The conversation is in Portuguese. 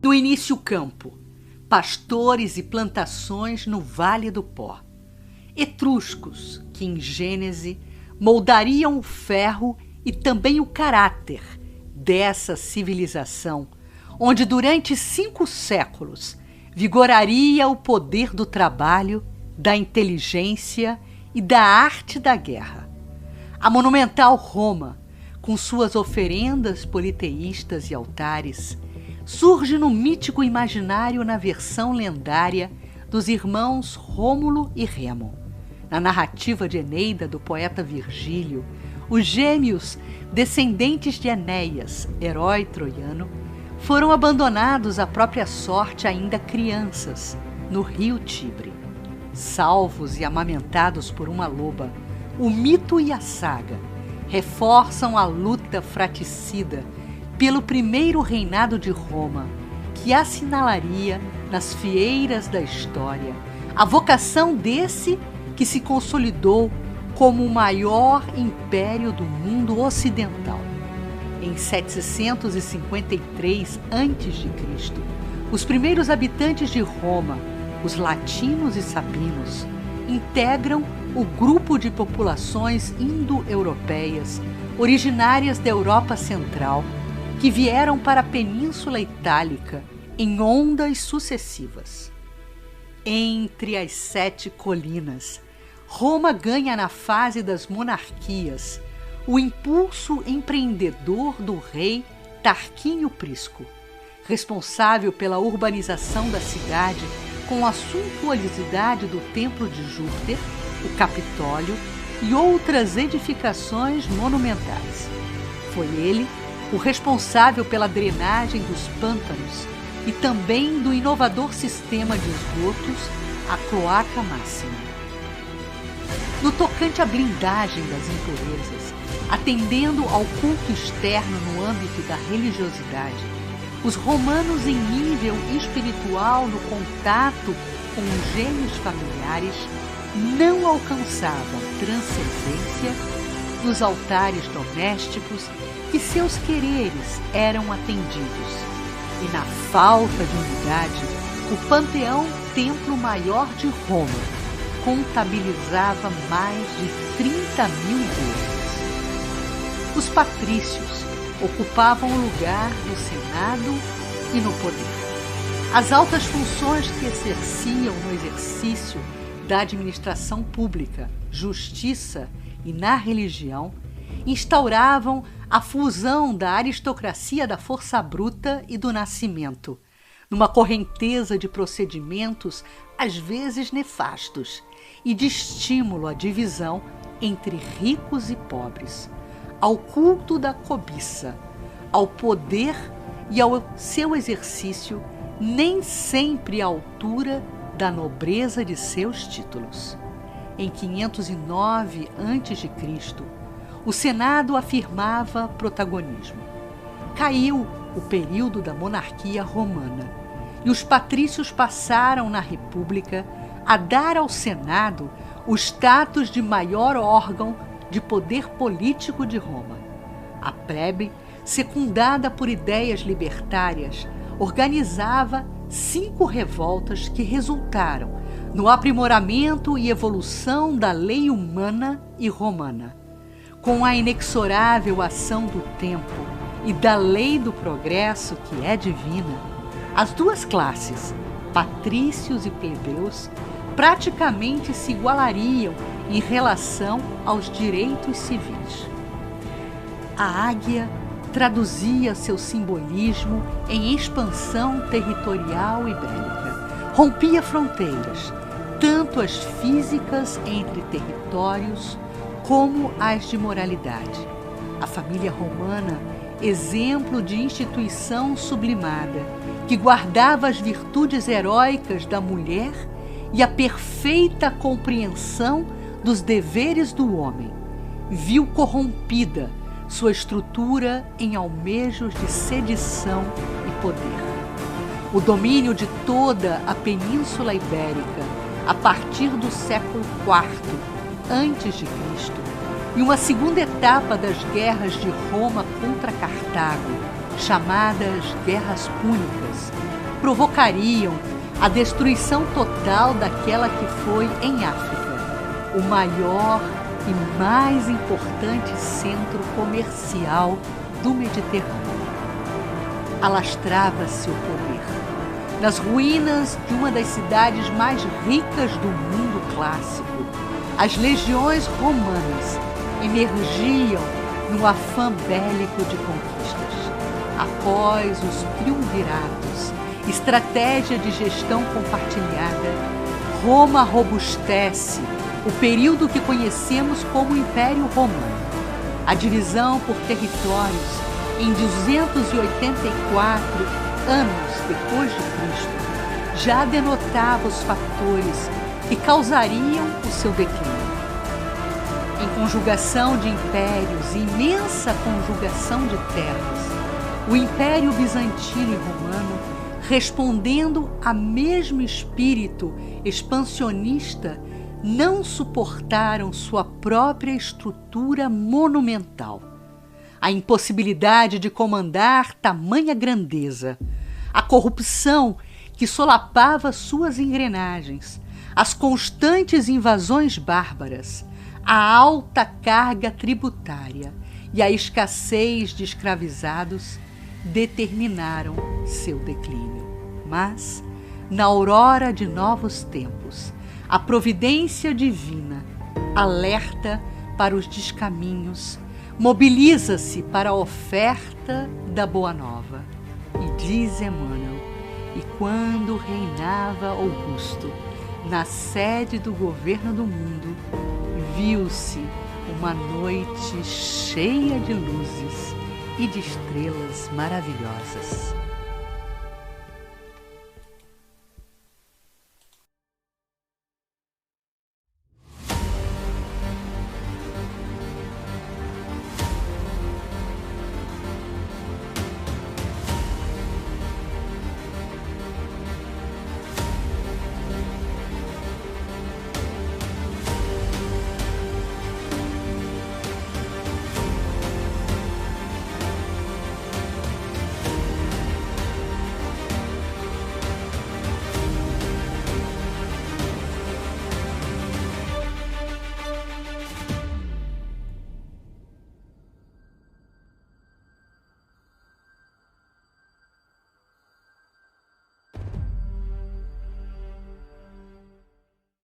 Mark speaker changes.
Speaker 1: No início, o campo, pastores e plantações no Vale do Pó. Etruscos, que em Gênese moldariam o ferro e também o caráter dessa civilização, onde durante 5 séculos vigoraria o poder do trabalho, da inteligência e da arte da guerra. A monumental Roma, com suas oferendas politeístas e altares, surge no mítico imaginário na versão lendária dos irmãos Rômulo e Remo. Na narrativa de Eneida do poeta Virgílio, os gêmeos, descendentes de Enéas, herói troiano, foram abandonados à própria sorte ainda crianças, no rio Tibre. Salvos e amamentados por uma loba, o mito e a saga reforçam a luta fratricida pelo primeiro reinado de Roma, que assinalaria nas fieiras da história a vocação desse que se consolidou como o maior império do mundo ocidental. Em 753 a.C., os primeiros habitantes de Roma, os latinos e sabinos, integram o grupo de populações indo-europeias originárias da Europa Central que vieram para a Península Itálica em ondas sucessivas. Entre as 7 colinas, Roma ganha na fase das monarquias o impulso empreendedor do rei Tarquínio Prisco, responsável pela urbanização da cidade com a suntuosidade do Templo de Júpiter, o Capitólio e outras edificações monumentais. Foi ele o responsável pela drenagem dos pântanos e também do inovador sistema de esgotos, a cloaca máxima. No tocante à blindagem das impurezas, atendendo ao culto externo no âmbito da religiosidade, os romanos em nível espiritual no contato com os gênios familiares não alcançavam transcendência nos altares domésticos que seus quereres eram atendidos. E na falta de unidade, o panteão Templo Maior de Roma contabilizava mais de 30.000 deuses. Os patrícios ocupavam o lugar no Senado e no poder. As altas funções que exerciam no exercício da administração pública, justiça e na religião instauravam a fusão da aristocracia da força bruta e do nascimento, numa correnteza de procedimentos às vezes nefastos e de estímulo à divisão entre ricos e pobres, ao culto da cobiça, ao poder e ao seu exercício nem sempre à altura da nobreza de seus títulos. Em 509 a.C., o Senado afirmava protagonismo. Caiu o período da monarquia romana e os patrícios passaram na República a dar ao Senado o status de maior órgão de poder político de Roma. A plebe, secundada por ideias libertárias, organizava 5 revoltas que resultaram no aprimoramento e evolução da lei humana e romana. Com a inexorável ação do tempo e da lei do progresso que é divina, as duas classes, patrícios e plebeus, praticamente se igualariam em relação aos direitos civis. A águia traduzia seu simbolismo em expansão territorial e bélica. Rompia fronteiras, tanto as físicas entre territórios como as de moralidade. A família romana, exemplo de instituição sublimada, que guardava as virtudes heróicas da mulher e a perfeita compreensão dos deveres do homem, viu corrompida sua estrutura em almejos de sedição e poder. O domínio de toda a Península Ibérica, a partir do século IV a.C., e uma segunda etapa das guerras de Roma contra Cartago, chamadas Guerras Púnicas, provocariam a destruição total daquela que foi, em África, o maior e mais importante centro comercial do Mediterrâneo. Alastrava-se o poder. Nas ruínas de uma das cidades mais ricas do mundo clássico, as legiões romanas emergiam no afã bélico de conquistas. Após os triunviratos, estratégia de gestão compartilhada, Roma robustece o período que conhecemos como Império Romano. A divisão por territórios em 284 anos depois de Cristo já denotava os fatores que causariam o seu declínio. Em conjugação de impérios e imensa conjugação de terras, o Império Bizantino e Romano, respondendo a mesmo espírito expansionista, não suportaram sua própria estrutura monumental. A impossibilidade de comandar tamanha grandeza, a corrupção que solapava suas engrenagens, as constantes invasões bárbaras, a alta carga tributária e a escassez de escravizados determinaram seu declínio. Mas, na aurora de novos tempos, a providência divina alerta para os descaminhos, mobiliza-se para a oferta da Boa Nova. E diz Emmanuel, e quando reinava Augusto, na sede do governo do mundo, viu-se uma noite cheia de luzes e de estrelas maravilhosas.